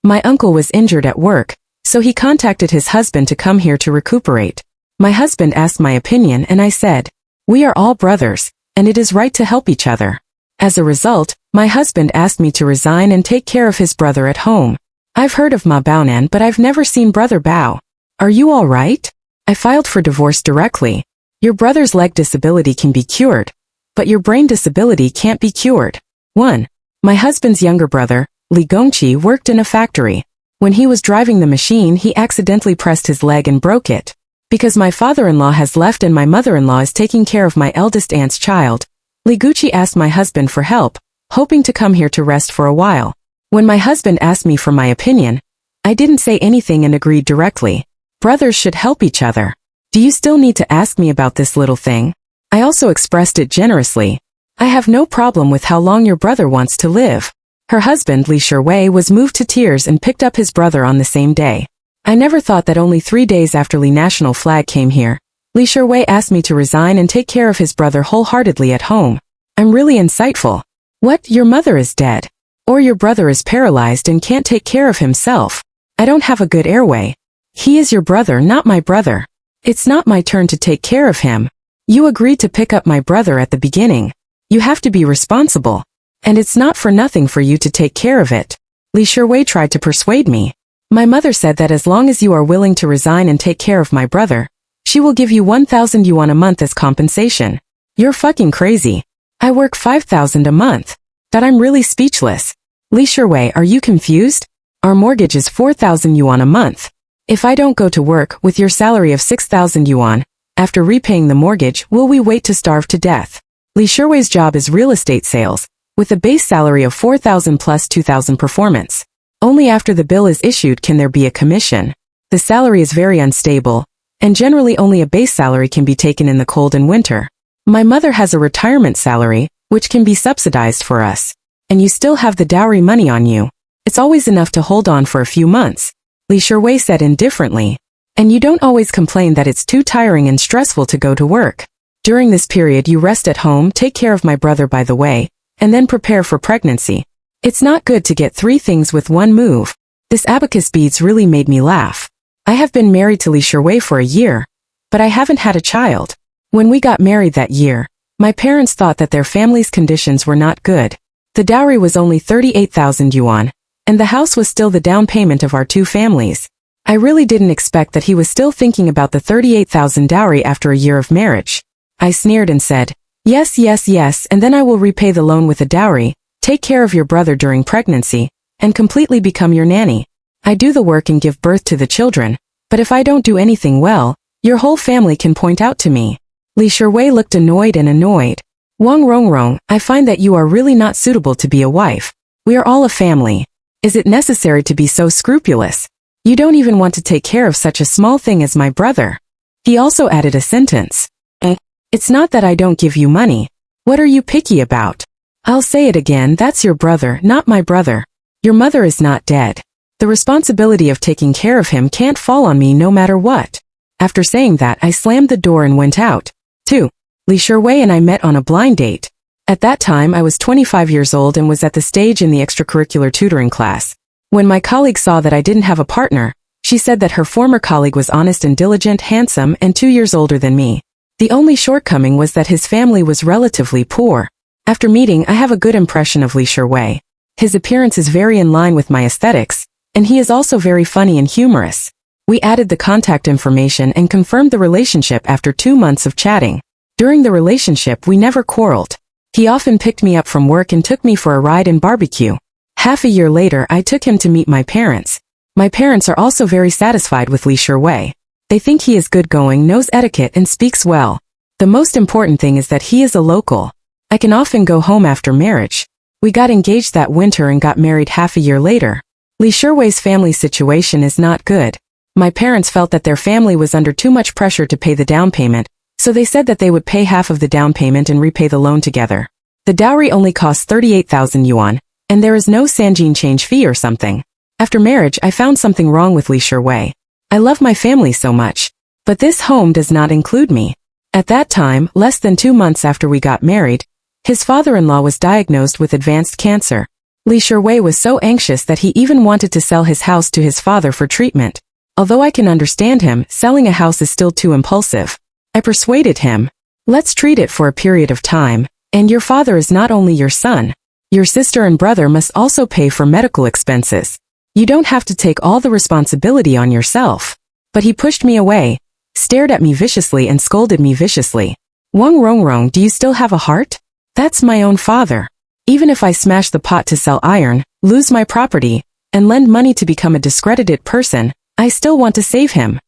My uncle was injured at work, so he contacted his husband to come here to recuperate. My husband asked my opinion and I said, we are all brothers, and it is right to help each other. As a result, my husband asked me to resign and take care of his brother at home. I've heard of Ma Baonan, but I've never seen Brother Bao. Are you all right? I filed for divorce directly. Your brother's leg disability can be cured, but your brain disability can't be cured. 1. My husband's younger brother, Li Gongqi, worked in a factory. When he was driving the machine, he accidentally pressed his leg and broke it. Because my father-in-law has left and my mother-in-law is taking care of my eldest aunt's child, Li Gongqi asked my husband for help, hoping to come here to rest for a while. When my husband asked me for my opinion, I didn't say anything and agreed directly. Brothers should help each other. Do you still need to ask me about this little thing? I also expressed it generously. I have no problem with how long your brother wants to live. Her husband, Li Shuwei, was moved to tears and picked up his brother on the same day. I never thought that only 3 days after Li national flag came here, Li Shuwei asked me to resign and take care of his brother wholeheartedly at home. I'm really insightful. What, your mother is dead? Or your brother is paralyzed and can't take care of himself? I don't have a good airway. He is your brother, not my brother. It's not my turn to take care of him. You agreed to pick up my brother at the beginning. You have to be responsible. And it's not for nothing for you to take care of it. Li Shuwei tried to persuade me. My mother said that as long as you are willing to resign and take care of my brother, she will give you 1,000 yuan a month as compensation. You're fucking crazy. I work 5,000 a month. That I'm really speechless. Li Shuwei, are you confused? Our mortgage is 4,000 yuan a month. If I don't go to work with your salary of 6,000 yuan, after repaying the mortgage, will we wait to starve to death? Li Shuwei's job is real estate sales, with a base salary of 4,000 plus 2,000 performance. Only after the bill is issued can there be a commission. The salary is very unstable, and generally only a base salary can be taken in the cold and winter. My mother has a retirement salary, which can be subsidized for us. And you still have the dowry money on you. It's always enough to hold on for a few months. Li Shuwei said indifferently. And you don't always complain that it's too tiring and stressful to go to work. During this period you rest at home, take care of my brother by the way, and then prepare for pregnancy. It's not good to get 3 things with one move. This abacus beads really made me laugh. I have been married to Li Shuwei for a year, but I haven't had a child. When we got married that year, my parents thought that their family's conditions were not good. The dowry was only 38,000 yuan, and the house was still the down payment of our 2 families. I really didn't expect that he was still thinking about the 38,000 dowry after a year of marriage. I sneered and said, yes, yes, yes, and then I will repay the loan with a dowry, take care of your brother during pregnancy, and completely become your nanny. I do the work and give birth to the children, but if I don't do anything well, your whole family can point out to me. Li Shuwei looked annoyed and annoyed. Wang Rongrong, I find that you are really not suitable to be a wife. We are all a family. Is it necessary to be so scrupulous? You don't even want to take care of such a small thing as my brother. He also added a sentence. It's not that I don't give you money. What are you picky about? I'll say it again, that's your brother, not my brother. Your mother is not dead. The responsibility of taking care of him can't fall on me no matter what. After saying that, I slammed the door and went out. 2. Li Shuwei and I met on a blind date. At that time I was 25 years old and was at the stage in the extracurricular tutoring class. When my colleague saw that I didn't have a partner, she said that her former colleague was honest and diligent, handsome, and 2 years older than me. The only shortcoming was that his family was relatively poor. After meeting, I have a good impression of Li Shuwei. His appearance is very in line with my aesthetics, and he is also very funny and humorous. We added the contact information and confirmed the relationship after 2 months of chatting. During the relationship, we never quarreled. He often picked me up from work and took me for a ride and barbecue. Half a year later, I took him to meet my parents. My parents are also very satisfied with Li Shuwei. They think he is good-going, knows etiquette, and speaks well. The most important thing is that he is a local. I can often go home after marriage. We got engaged that winter and got married half a year later. Li Shuwei's family situation is not good. My parents felt that their family was under too much pressure to pay the down payment, so they said that they would pay half of the down payment and repay the loan together. The dowry only costs 38,000 yuan, and there is no Sanjin change fee or something. After marriage, I found something wrong with Li Shuwei. I love my family so much, but this home does not include me. At that time, less than 2 months after we got married, his father-in-law was diagnosed with advanced cancer. Li Shiwei was so anxious that he even wanted to sell his house to his father for treatment. Although I can understand him, selling a house is still too impulsive. I persuaded him. Let's treat it for a period of time, and your father is not only your son. Your sister and brother must also pay for medical expenses. You don't have to take all the responsibility on yourself. But he pushed me away, stared at me viciously and scolded me viciously. Wang Rongrong, do you still have a heart? That's my own father. Even if I smash the pot to sell iron, lose my property, and lend money to become a discredited person, I still want to save him.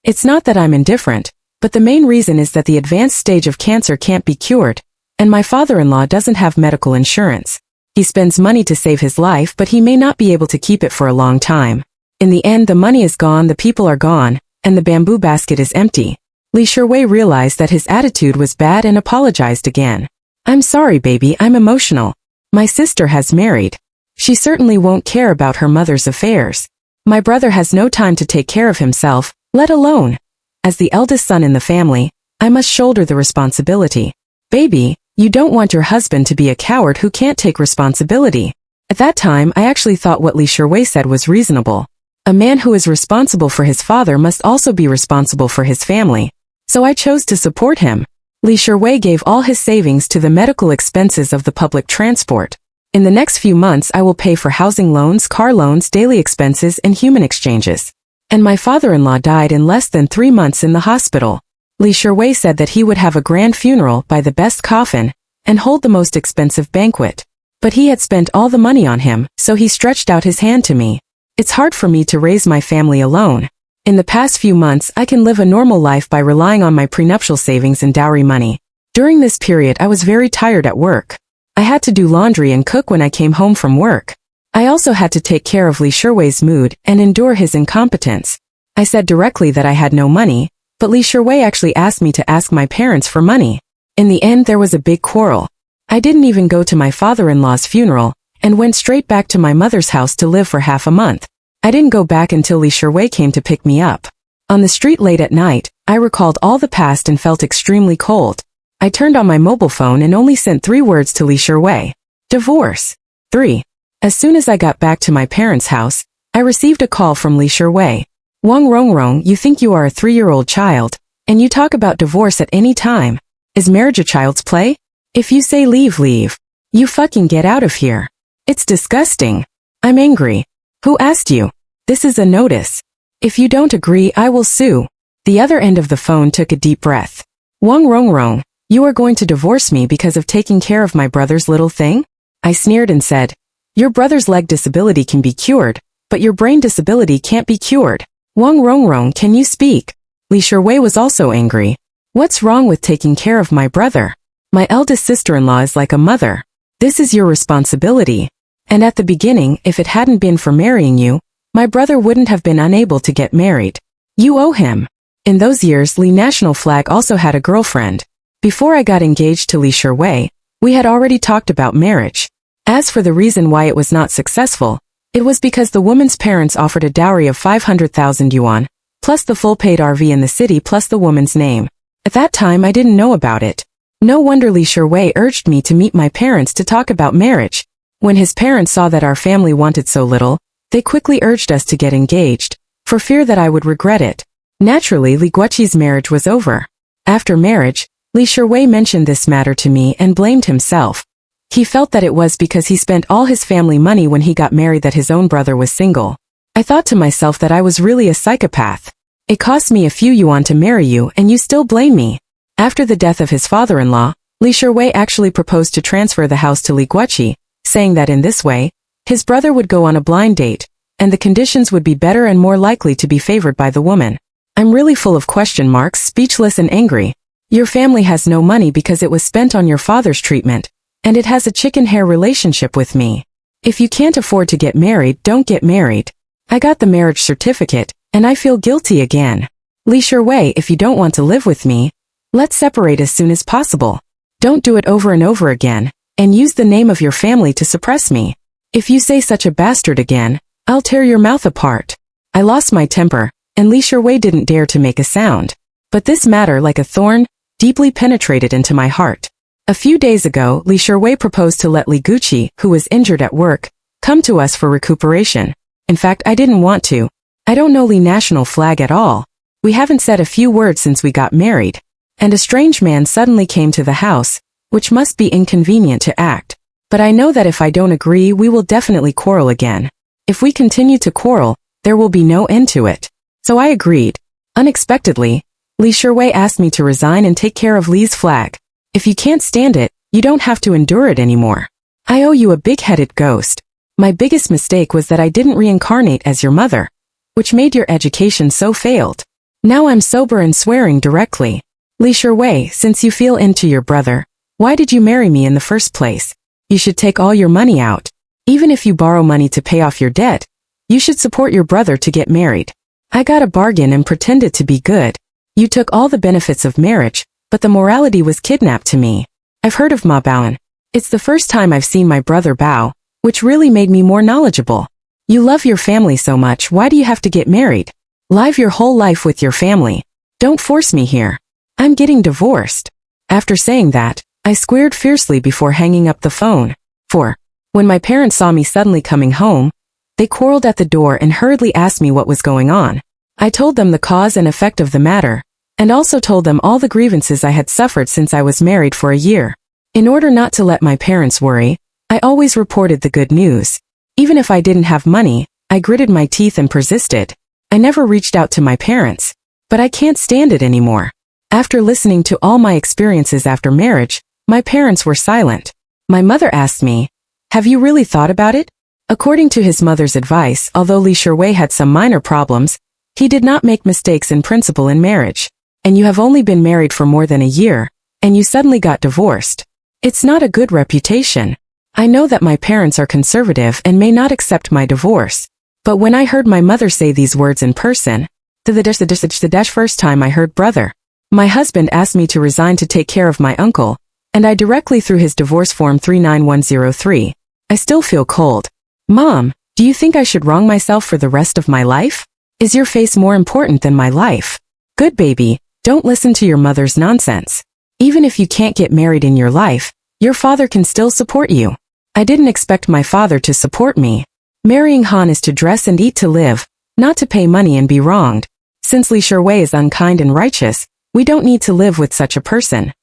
It's not that I'm indifferent, but the main reason is that the advanced stage of cancer can't be cured, and my father-in-law doesn't have medical insurance. He spends money to save his life, but he may not be able to keep it for a long time. In the end, the money is gone, the people are gone, and the bamboo basket is empty. Li Shiwei realized that his attitude was bad and apologized again. I'm sorry, baby, I'm emotional. My sister has married. She certainly won't care about her mother's affairs. My brother has no time to take care of himself, let alone. As the eldest son in the family, I must shoulder the responsibility. Baby, you don't want your husband to be a coward who can't take responsibility. At that time, I actually thought what Li Shiwei said was reasonable. A man who is responsible for his father must also be responsible for his family. So I chose to support him. Li Shiwei gave all his savings to the medical expenses of the public transport. In the next few months I will pay for housing loans, car loans, daily expenses, and human exchanges. And my father-in-law died in less than 3 months in the hospital. Li Shiwei said that he would have a grand funeral, buy the best coffin, and hold the most expensive banquet. But he had spent all the money on him, so he stretched out his hand to me. It's hard for me to raise my family alone. In the past few months I can live a normal life by relying on my prenuptial savings and dowry money. During this period I was very tired at work. I had to do laundry and cook when I came home from work. I also had to take care of Li Shiwei's mood and endure his incompetence. I said directly that I had no money, but Li Shiwei actually asked me to ask my parents for money. In the end there was a big quarrel. I didn't even go to my father-in-law's funeral, and went straight back to my mother's house to live for half a month. I didn't go back until Li Shiwei came to pick me up. On the street late at night, I recalled all the past and felt extremely cold. I turned on my mobile phone and only sent 3 words to Li Shiwei. Divorce. 3. As soon as I got back to my parents' house, I received a call from Li Shiwei. Wang Rongrong, you think you are a 3-year-old child, and you talk about divorce at any time. Is marriage a child's play? If you say leave, leave. You fucking get out of here. It's disgusting. I'm angry. Who asked you? This is a notice. If you don't agree, I will sue. The other end of the phone took a deep breath. Wang Rongrong, you are going to divorce me because of taking care of my brother's little thing? I sneered and said, your brother's leg disability can be cured, but your brain disability can't be cured. Wang Rongrong, can you speak? Li Shiwei was also angry. What's wrong with taking care of my brother? My eldest sister-in-law is like a mother. This is your responsibility. And at the beginning, if it hadn't been for marrying you, my brother wouldn't have been unable to get married. You owe him. In those years, Li National Flag also had a girlfriend. Before I got engaged to Li Shiwei, we had already talked about marriage. As for the reason why it was not successful, it was because the woman's parents offered a dowry of 500,000 yuan, plus the full paid RV in the city plus the woman's name. At that time I didn't know about it. No wonder Li Shiwei urged me to meet my parents to talk about marriage. When his parents saw that our family wanted so little, they quickly urged us to get engaged, for fear that I would regret it. Naturally, Li Guoqi's marriage was over. After marriage, Li Shiwei mentioned this matter to me and blamed himself. He felt that it was because he spent all his family money when he got married that his own brother was single. I thought to myself that I was really a psychopath. It cost me a few yuan to marry you and you still blame me. After the death of his father-in-law, Li Shiwei actually proposed to transfer the house to Li Guoqi, saying that in this way, his brother would go on a blind date, and the conditions would be better and more likely to be favored by the woman. I'm really full of question marks, speechless and angry. Your family has no money because it was spent on your father's treatment, and it has a chicken hair relationship with me. If you can't afford to get married, don't get married. I got the marriage certificate, and I feel guilty again. Li Shiwei, if you don't want to live with me, let's separate as soon as possible. Don't do it over and over again, and use the name of your family to suppress me. If you say such a bastard again, I'll tear your mouth apart. I lost my temper, and Li Shiwei didn't dare to make a sound. But this matter, like a thorn, deeply penetrated into my heart. A few days ago, Li Sherwei proposed to let Li Guqi, who was injured at work, come to us for recuperation. In fact, I didn't want to. I don't know Li national flag at all. We haven't said a few words since we got married. And a strange man suddenly came to the house, which must be inconvenient to act. But I know that if I don't agree, we will definitely quarrel again. If we continue to quarrel, there will be no end to it. So I agreed. Unexpectedly, Li Sherwei asked me to resign and take care of Li's flag. If you can't stand it, you don't have to endure it anymore. I owe you a big-headed ghost. My biggest mistake was that I didn't reincarnate as your mother, which made your education so failed. Now I'm sober and swearing directly. Li Sherwei, since you feel into your brother, why did you marry me in the first place? You should take all your money out. Even if you borrow money to pay off your debt, you should support your brother to get married. I got a bargain and pretended to be good. You took all the benefits of marriage, but the morality was kidnapped to me. I've heard of Ma Baonan. It's the first time I've seen my brother Bao, which really made me more knowledgeable. You love your family so much, why do you have to get married? Live your whole life with your family. Don't force me here. I'm getting divorced. After saying that, I squealed fiercely before hanging up the phone. 4. When my parents saw me suddenly coming home, they quarreled at the door and hurriedly asked me what was going on. I told them the cause and effect of the matter, and also told them all the grievances I had suffered since I was married for a year. In order not to let my parents worry, I always reported the good news. Even if I didn't have money, I gritted my teeth and persisted. I never reached out to my parents, but I can't stand it anymore. After listening to all my experiences after marriage, my parents were silent. My mother asked me, "Have you really thought about it?" According to his mother's advice, although Li Sherwei had some minor problems, he did not make mistakes in principle in marriage. And you have only been married for more than a year, and you suddenly got divorced. It's not a good reputation. I know that my parents are conservative and may not accept my divorce. But when I heard my mother say these words in person, the first time I heard brother, my husband asked me to resign to take care of my uncle, and I directly threw his divorce form 39103. I still feel cold. Mom, do you think I should wrong myself for the rest of my life? Is your face more important than my life? Good baby, don't listen to your mother's nonsense. Even if you can't get married in your life, your father can still support you. I didn't expect my father to support me. Marrying Han is to dress and eat to live, not to pay money and be wronged. Since Li Sherwei is unkind and righteous, we don't need to live with such a person.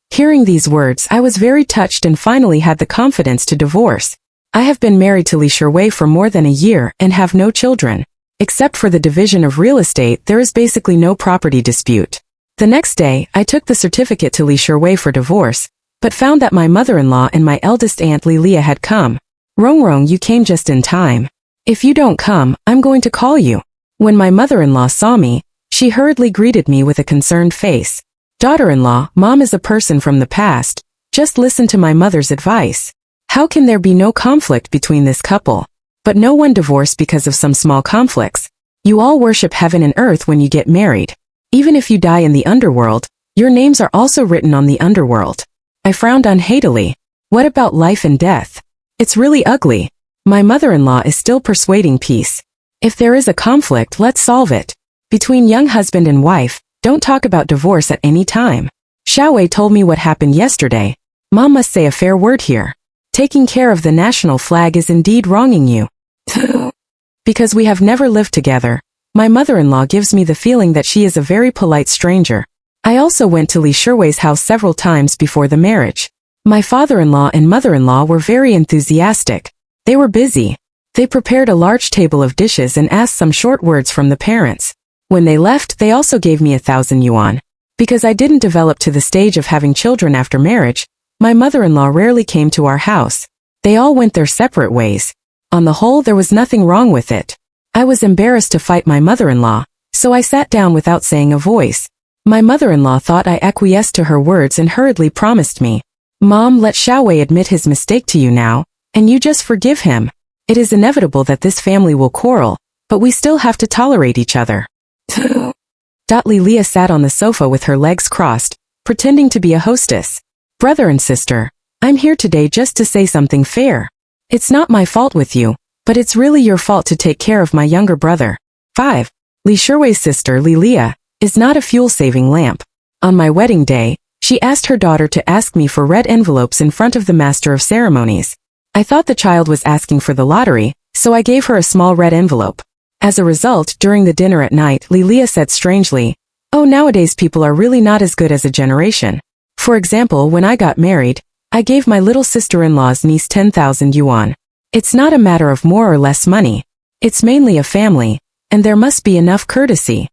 Hearing these words, I was very touched and finally had the confidence to divorce. I have been married to Li Sherwei for more than a year and have no children. Except for the division of real estate, there is basically no property dispute. The next day, I took the certificate to Li Sherwei for divorce, but found that my mother-in-law and my eldest aunt Li Lia had come. Rong, you came just in time. If you don't come, I'm going to call you. When my mother-in-law saw me, she hurriedly greeted me with a concerned face. Daughter-in-law, Mom is a person from the past. Just listen to my mother's advice. How can there be no conflict between this couple? But no one divorced because of some small conflicts. You all worship heaven and earth when you get married. Even if you die in the underworld, your names are also written on the underworld. I frowned unhastily. What about life and death? It's really ugly. My mother-in-law is still persuading peace. If there is a conflict, let's solve it. Between young husband and wife, don't talk about divorce at any time. Xiaowei told me what happened yesterday. Mom must say a fair word here. Taking care of the national flag is indeed wronging you. Because we have never lived together, my mother-in-law gives me the feeling that she is a very polite stranger. I also went to Li Sherwei's house several times before the marriage. My father-in-law and mother-in-law were very enthusiastic. They were busy. They prepared a large table of dishes and asked some short words from the parents. When they left, they also gave me 1,000 yuan. Because I didn't develop to the stage of having children after marriage, my mother-in-law rarely came to our house. They all went their separate ways. On the whole, there was nothing wrong with it. I was embarrassed to fight my mother-in-law, so I sat down without saying a voice. My mother-in-law thought I acquiesced to her words and hurriedly promised me, "Mom, let Xiaowei admit his mistake to you now, and you just forgive him. It is inevitable that this family will quarrel, but we still have to tolerate each other." Li Lia sat on the sofa with her legs crossed, pretending to be a hostess. Brother and sister, I'm here today just to say something fair. It's not my fault with you, but it's really your fault to take care of my younger brother. 5. Li Sherwei's sister Li Lia is not a fuel-saving lamp. On my wedding day, She asked her daughter to ask me for red envelopes in front of the master of ceremonies. I thought the child was asking for the lottery, so I gave her a small red envelope. As a result, during the dinner at night, Lilia said strangely, "Oh, nowadays people are really not as good as a generation. For example, when I got married, I gave my little sister-in-law's niece 10,000 yuan. It's not a matter of more or less money. It's mainly a family, and there must be enough courtesy."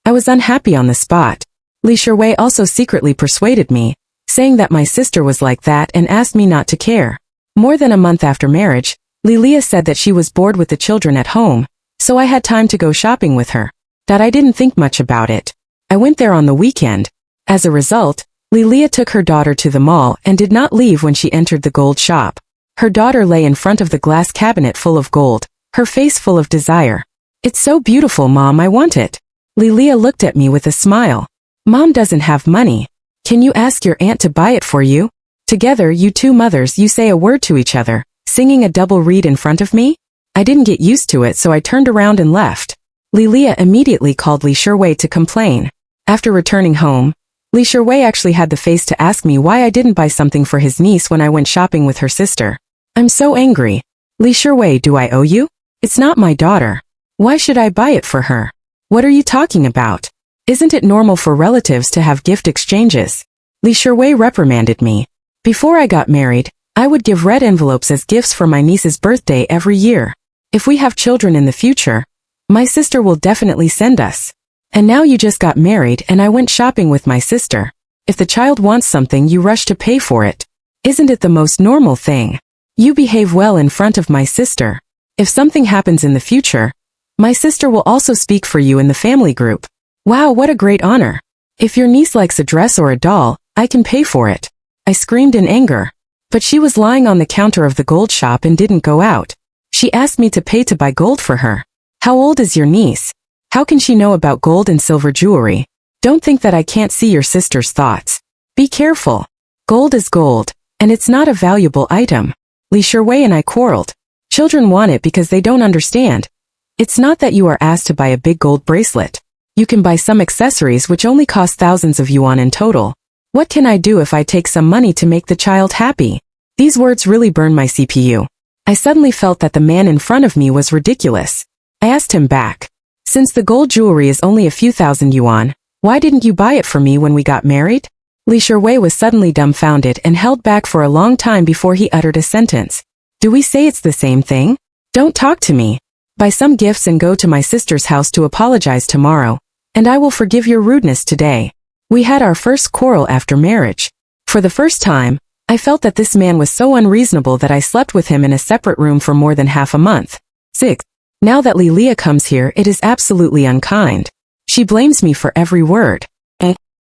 I was unhappy on the spot. Li Shiwei also secretly persuaded me, saying that my sister was like that and asked me not to care. More than a month after marriage, Lilia said that she was bored with the children at home, so I had time to go shopping with her. That I didn't think much about it. I went there on the weekend. As a result, Lilia took her daughter to the mall and did not leave when she entered the gold shop. Her daughter lay in front of the glass cabinet full of gold, her face full of desire. "It's so beautiful, Mom, I want it." Lilia looked at me with a smile. "Mom doesn't have money. Can you ask your aunt to buy it for you?" Together, you two mothers, you say a word to each other, singing a double read in front of me? I didn't get used to it, so I turned around and left. Lilia immediately called Li Shiwei to complain. After returning home, Li Shiwei actually had the face to ask me why I didn't buy something for his niece when I went shopping with her sister. I'm so angry. "Li Shiwei, do I owe you? It's not my daughter. Why should I buy it for her? What are you talking about? Isn't it normal for relatives to have gift exchanges?" Li Shiwei reprimanded me. "Before I got married, I would give red envelopes as gifts for my niece's birthday every year. If we have children in the future, my sister will definitely send us. And now you just got married and I went shopping with my sister. If the child wants something, you rush to pay for it. Isn't it the most normal thing? You behave well in front of my sister. If something happens in the future, my sister will also speak for you in the family group. Wow, what a great honor. If your niece likes a dress or a doll, I can pay for it." I screamed in anger. But she was lying on the counter of the gold shop and didn't go out. She asked me to pay to buy gold for her. How old is your niece? How can she know about gold and silver jewelry? Don't think that I can't see your sister's thoughts. Be careful. Gold is gold, and it's not a valuable item. Li Shiwei and I quarreled. Children want it because they don't understand. It's not that you are asked to buy a big gold bracelet. You can buy some accessories which only cost thousands of yuan in total. What can I do if I take some money to make the child happy? These words really burned my CPU. I suddenly felt that the man in front of me was ridiculous. I asked him back. "Since the gold jewelry is only a few thousand yuan, why didn't you buy it for me when we got married?" Li Shiwei was suddenly dumbfounded and held back for a long time before he uttered a sentence. "Do we say it's the same thing? Don't talk to me. Buy some gifts and go to my sister's house to apologize tomorrow, and I will forgive your rudeness today." We had our first quarrel after marriage. For the first time, I felt that this man was so unreasonable that I slept with him in a separate room for more than half a month. 6. Now that Lilia comes here, it is absolutely unkind. She blames me for every word.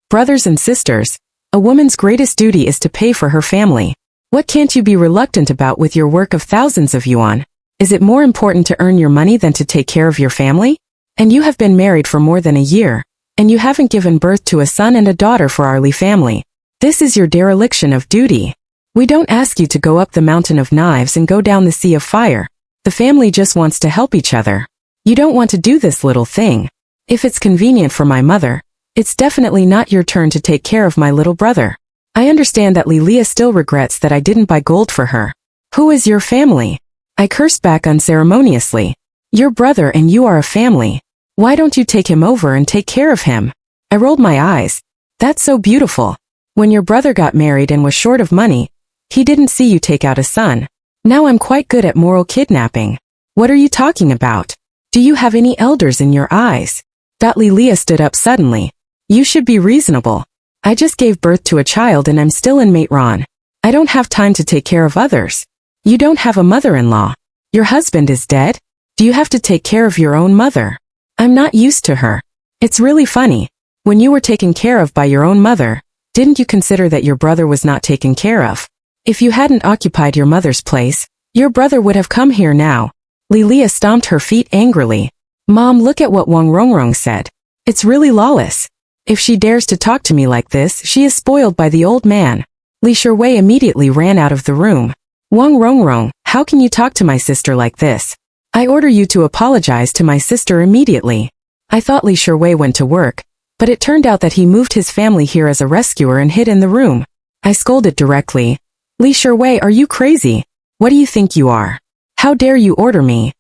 Brothers and sisters, a woman's greatest duty is to pay for her family. What can't you be reluctant about with your work of thousands of yuan? Is it more important to earn your money than to take care of your family? And you have been married for more than a year, and you haven't given birth to a son and a daughter for our Li family. This is your dereliction of duty. We don't ask you to go up the mountain of knives and go down the sea of fire. The family just wants to help each other. You don't want to do this little thing. If it's convenient for my mother, it's definitely not your turn to take care of my little brother. I understand that Lilia still regrets that I didn't buy gold for her. Who is your family? I cursed back unceremoniously. Your brother and you are a family. Why don't you take him over and take care of him? I rolled my eyes. That's so beautiful. When your brother got married and was short of money, he didn't see you take out a son. Now I'm quite good at moral kidnapping. What are you talking about? Do you have any elders in your eyes? Lilia stood up suddenly. You should be reasonable. I just gave birth to a child and I'm still in Maitron. I don't have time to take care of others. You don't have a mother-in-law. Your husband is dead? Do you have to take care of your own mother? I'm not used to her. It's really funny. When you were taken care of by your own mother, didn't you consider that your brother was not taken care of? If you hadn't occupied your mother's place, your brother would have come here now. Lilia stomped her feet angrily. Mom, look at what Wang Rongrong said. It's really lawless. If she dares to talk to me like this, she is spoiled by the old man. Li Shiwei immediately ran out of the room. Wang Rongrong, how can you talk to my sister like this? I order you to apologize to my sister immediately. I thought Li Shiwei went to work, But it turned out that he moved his family here as a rescuer and hid in the room. I scolded directly. Li Shuwei, are you crazy? What do you think you are? How dare you order me?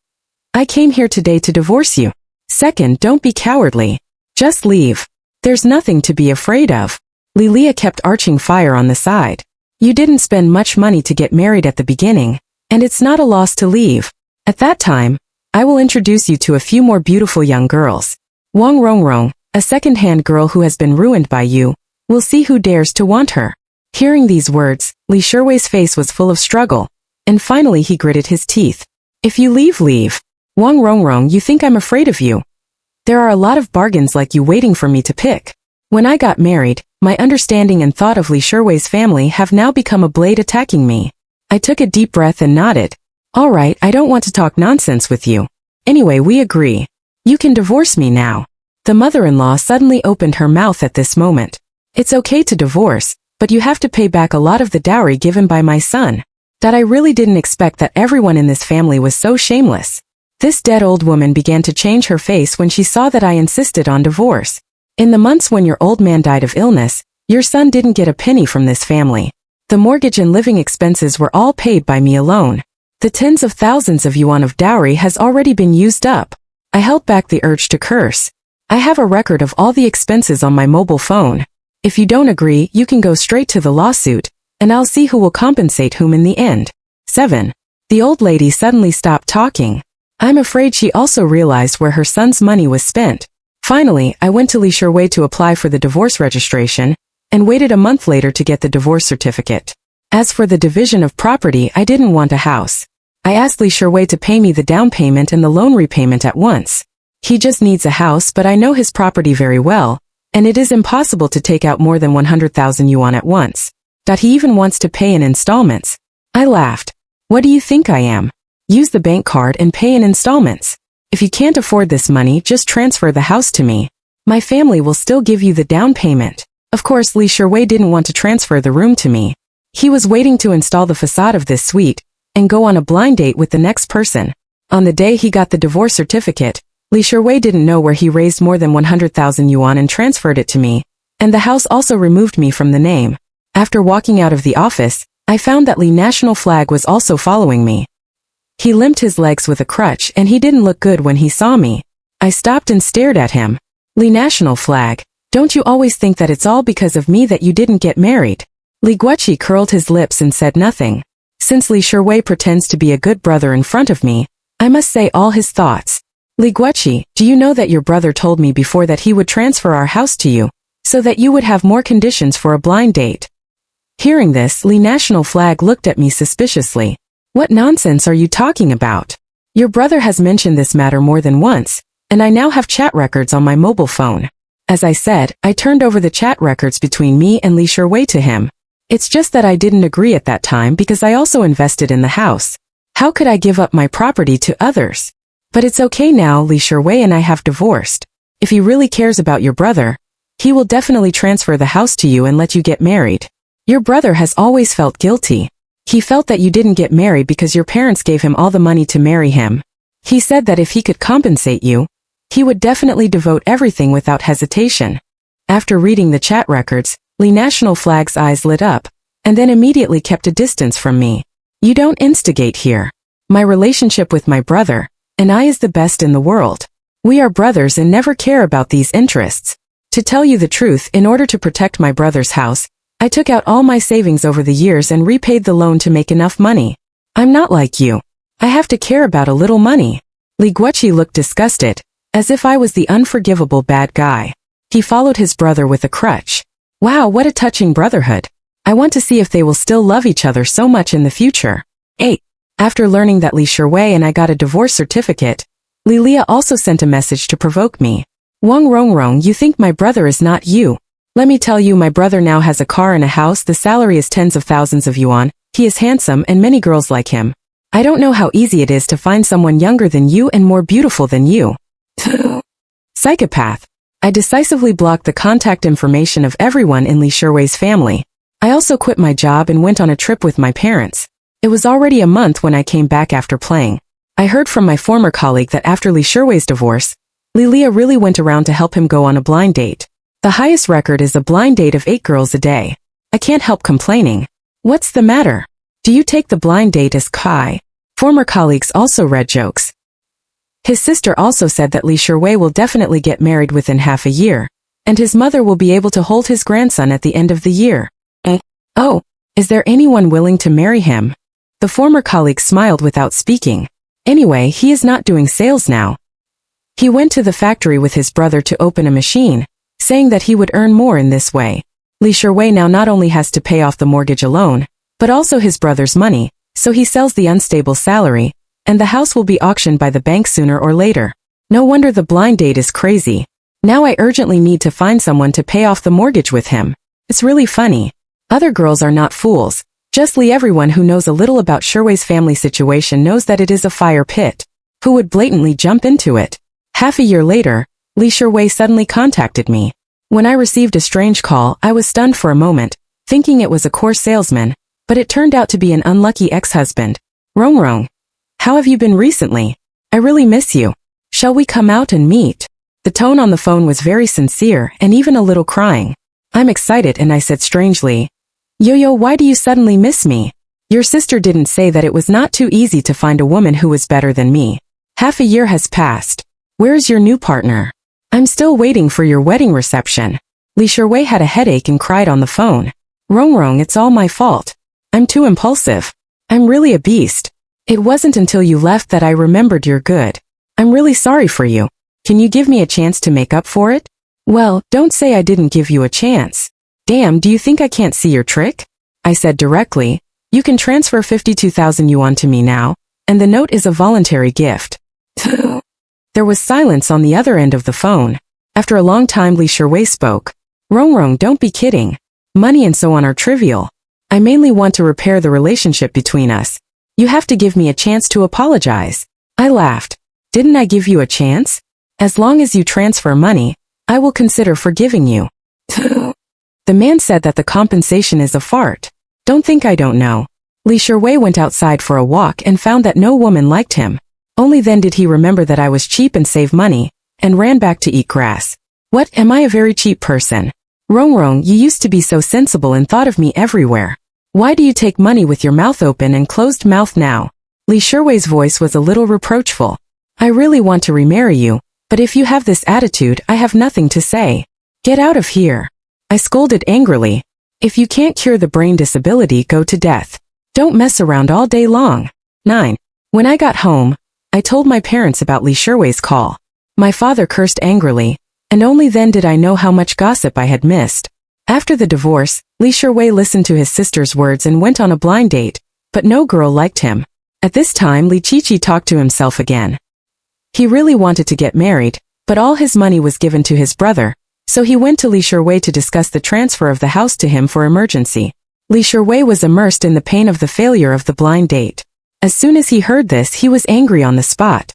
I came here today to divorce you. Second, don't be cowardly. Just leave. There's nothing to be afraid of. Lilia kept arching fire on the side. You didn't spend much money to get married at the beginning, and it's not a loss to leave. At that time, I will introduce you to a few more beautiful young girls. Wang Rongrong, a second-hand girl who has been ruined by you, will see who dares to want her. Hearing these words, Li Shuwei's face was full of struggle, and finally he gritted his teeth. If you leave, leave. Wang Rongrong, you think I'm afraid of you? There are a lot of bargains like you waiting for me to pick. When I got married, my understanding and thought of Li Shuwei's family have now become a blade attacking me. I took a deep breath and nodded. All right, I don't want to talk nonsense with you. Anyway, we agree. You can divorce me now. The mother-in-law suddenly opened her mouth at this moment. It's okay to divorce, but you have to pay back a lot of the dowry given by my son. That I really didn't expect that everyone in this family was so shameless. This dead old woman began to change her face when she saw that I insisted on divorce. In the months when your old man died of illness, your son didn't get a penny from this family. The mortgage and living expenses were all paid by me alone. The tens of thousands of yuan of dowry has already been used up. I held back the urge to curse. I have a record of all the expenses on my mobile phone. If you don't agree, you can go straight to the lawsuit, and I'll see who will compensate whom in the end. 7. The old lady suddenly stopped talking. I'm afraid she also realized where her son's money was spent. Finally, I went to Li Shuwei to apply for the divorce registration, and waited a month later to get the divorce certificate. As for the division of property, I didn't want a house. I asked Li Shuwei to pay me the down payment and the loan repayment at once. He just needs a house, but I know his property very well, and it is impossible to take out more than 100,000 yuan at once. That he even wants to pay in installments. I laughed. What do you think I am? Use the bank card and pay in installments. If you can't afford this money, just transfer the house to me. My family will still give you the down payment. Of course, Li Shuwei didn't want to transfer the room to me. He was waiting to install the facade of this suite, and go on a blind date with the next person. On the day he got the divorce certificate, Li Shuwei didn't know where he raised more than 100,000 yuan and transferred it to me, and the house also removed me from the name. After walking out of the office, I found that Li National Flag was also following me. He limped his legs with a crutch and he didn't look good when he saw me. I stopped and stared at him. Li National Flag, don't you always think that it's all because of me that you didn't get married? Li Guoqi curled his lips and said nothing. Since Li Shuwei pretends to be a good brother in front of me, I must say all his thoughts. Li Guoqi, do you know that your brother told me before that he would transfer our house to you, so that you would have more conditions for a blind date? Hearing this, Li National Flag looked at me suspiciously. What nonsense are you talking about? Your brother has mentioned this matter more than once, and I now have chat records on my mobile phone. As I said, I turned over the chat records between me and Li Shuwei to him. It's just that I didn't agree at that time because I also invested in the house. How could I give up my property to others? But it's okay now, Li Shuwei and I have divorced. If he really cares about your brother, he will definitely transfer the house to you and let you get married. Your brother has always felt guilty. He felt that you didn't get married because your parents gave him all the money to marry him. He said that if he could compensate you, he would definitely devote everything without hesitation. After reading the chat records, Li National Flag's eyes lit up, and then immediately kept a distance from me. You don't instigate here. My relationship with my brother, and I is the best in the world. We are brothers and never care about these interests. To tell you the truth, in order to protect my brother's house, I took out all my savings over the years and repaid the loan to make enough money. I'm not like you. I have to care about a little money. Li Guoqi looked disgusted, as if I was the unforgivable bad guy. He followed his brother with a crutch. Wow, what a touching brotherhood. I want to see if they will still love each other so much in the future. 8. After learning that Li Shuwei and I got a divorce certificate, Lilia also sent a message to provoke me. Wang Rongrong, you think my brother is not you? Let me tell you, my brother now has a car and a house, the salary is tens of thousands of yuan, he is handsome and many girls like him. I don't know how easy it is to find someone younger than you and more beautiful than you. Psychopath. I decisively blocked the contact information of everyone in Li Shuwei's family. I also quit my job and went on a trip with my parents. It was already a month when I came back after playing. I heard from my former colleague that after Li Shuwei's divorce, Lilia really went around to help him go on a blind date. The highest record is a blind date of 8 girls a day. I can't help complaining. What's the matter? Do you take the blind date as Kai? Former colleagues also read jokes. His sister also said that Li Sherwei will definitely get married within half a year, and his mother will be able to hold his grandson at the end of the year. Oh, is there anyone willing to marry him? The former colleague smiled without speaking. Anyway, he is not doing sales now. He went to the factory with his brother to open a machine, saying that he would earn more in this way. Li Sherwei now not only has to pay off the mortgage alone, but also his brother's money, so he sells the unstable salary, and the house will be auctioned by the bank sooner or later. No wonder the blind date is crazy. Now I urgently need to find someone to pay off the mortgage with him. It's really funny. Other girls are not fools. Just Li. Everyone who knows a little about Sherwei's family situation knows that it is a fire pit. Who would blatantly jump into it? Half a year later, Li Sherwei suddenly contacted me. When I received a strange call, I was stunned for a moment, thinking it was a core salesman, but it turned out to be an unlucky ex-husband. Rong. How have you been recently? I really miss you. Shall we come out and meet? The tone on the phone was very sincere and even a little crying. I'm excited and I said strangely, Yo, why do you suddenly miss me? Your sister didn't say that it was not too easy to find a woman who was better than me. Half a year has passed. Where's your new partner? I'm still waiting for your wedding reception. Li Sherwei had a headache and cried on the phone. Rong, it's all my fault. I'm too impulsive. I'm really a beast. It wasn't until you left that I remembered you're good. I'm really sorry for you. Can you give me a chance to make up for it? Well, don't say I didn't give you a chance. Damn, do you think I can't see your trick? I said directly, you can transfer 52,000 yuan to me now, and the note is a voluntary gift. There was silence on the other end of the phone. After a long time Li Sherwei spoke. Rong, don't be kidding. Money and so on are trivial. I mainly want to repair the relationship between us. You have to give me a chance to apologize. I laughed. Didn't I give you a chance? As long as you transfer money, I will consider forgiving you. The man said that the compensation is a fart. Don't think I don't know. Li Sherwei went outside for a walk and found that no woman liked him. Only then did he remember that I was cheap and save money, and ran back to eat grass. What, am I a very cheap person? Rong, you used to be so sensible and thought of me everywhere. Why do you take money with your mouth open and closed mouth now? Li Sherwei's voice was a little reproachful. I really want to remarry you, but if you have this attitude, I have nothing to say. Get out of here. I scolded angrily. If you can't cure the brain disability, go to death. Don't mess around all day long. 9. When I got home, I told my parents about Li Sherwei's call. My father cursed angrily, and only then did I know how much gossip I had missed. After the divorce, Li Sherwei listened to his sister's words and went on a blind date, but no girl liked him. At this time Li Qiqi talked to himself again. He really wanted to get married, but all his money was given to his brother, so he went to Li Sherwei to discuss the transfer of the house to him for emergency. Li Sherwei was immersed in the pain of the failure of the blind date. As soon as he heard this, he was angry on the spot.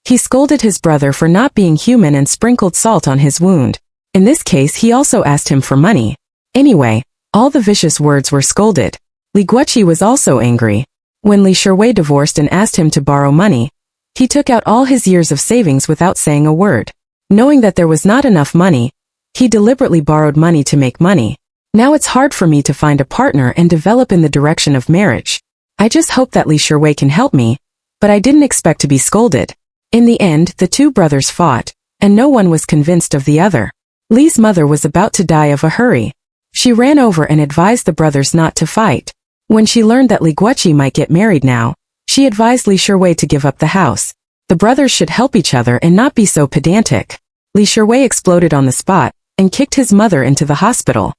He scolded his brother for not being human and sprinkled salt on his wound. In this case, he also asked him for money. Anyway, all the vicious words were scolded. Li Guoqi was also angry. When Li Sherwei divorced and asked him to borrow money, he took out all his years of savings without saying a word. Knowing that there was not enough money, he deliberately borrowed money to make money. Now it's hard for me to find a partner and develop in the direction of marriage. I just hope that Li Sherwei can help me, but I didn't expect to be scolded. In the end, the two brothers fought, and no one was convinced of the other. Li's mother was about to die of a hurry. She ran over and advised the brothers not to fight. When she learned that Li Guoqi might get married now, she advised Li Sherwei to give up the house. The brothers should help each other and not be so pedantic. Li Sherwei exploded on the spot, and kicked his mother into the hospital.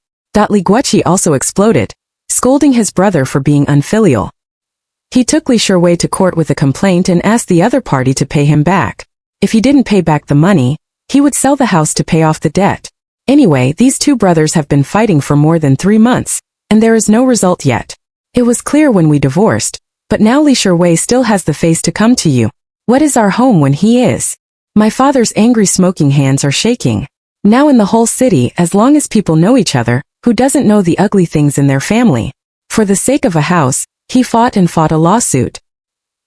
Li Guoqi also exploded, scolding his brother for being unfilial. He took Li Sherwei to court with a complaint and asked the other party to pay him back. If he didn't pay back the money, he would sell the house to pay off the debt. Anyway, these two brothers have been fighting for more than 3 months, and there is no result yet. It was clear when we divorced, but now Li Sherwei still has the face to come to you. What is our home when he is? My father's angry smoking hands are shaking. Now in the whole city, as long as people know each other, who doesn't know the ugly things in their family? For the sake of a house, he fought a lawsuit.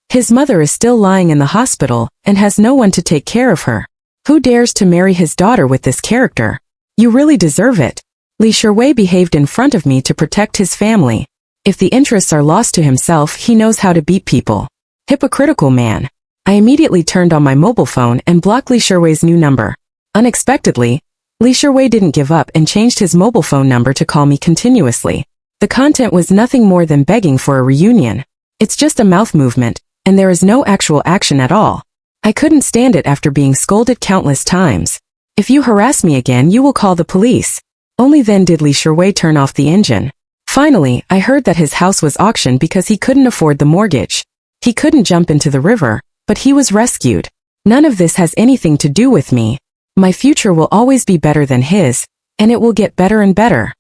His mother is still lying in the hospital and has no one to take care of her. Who dares to marry his daughter with this character? You really deserve it. Li Shuwei behaved in front of me to protect his family. If the interests are lost to himself, he knows how to beat people. Hypocritical man. I immediately turned on my mobile phone and blocked Li Shuwei's new number. Unexpectedly, Li Shuwei didn't give up and changed his mobile phone number to call me continuously. The content was nothing more than begging for a reunion. It's just a mouth movement, and there is no actual action at all. I couldn't stand it after being scolded countless times. If you harass me again, you will call the police. Only then did Li Shuwei turn off the engine. Finally, I heard that his house was auctioned because he couldn't afford the mortgage. He couldn't jump into the river, but he was rescued. None of this has anything to do with me. My future will always be better than his, and it will get better and better.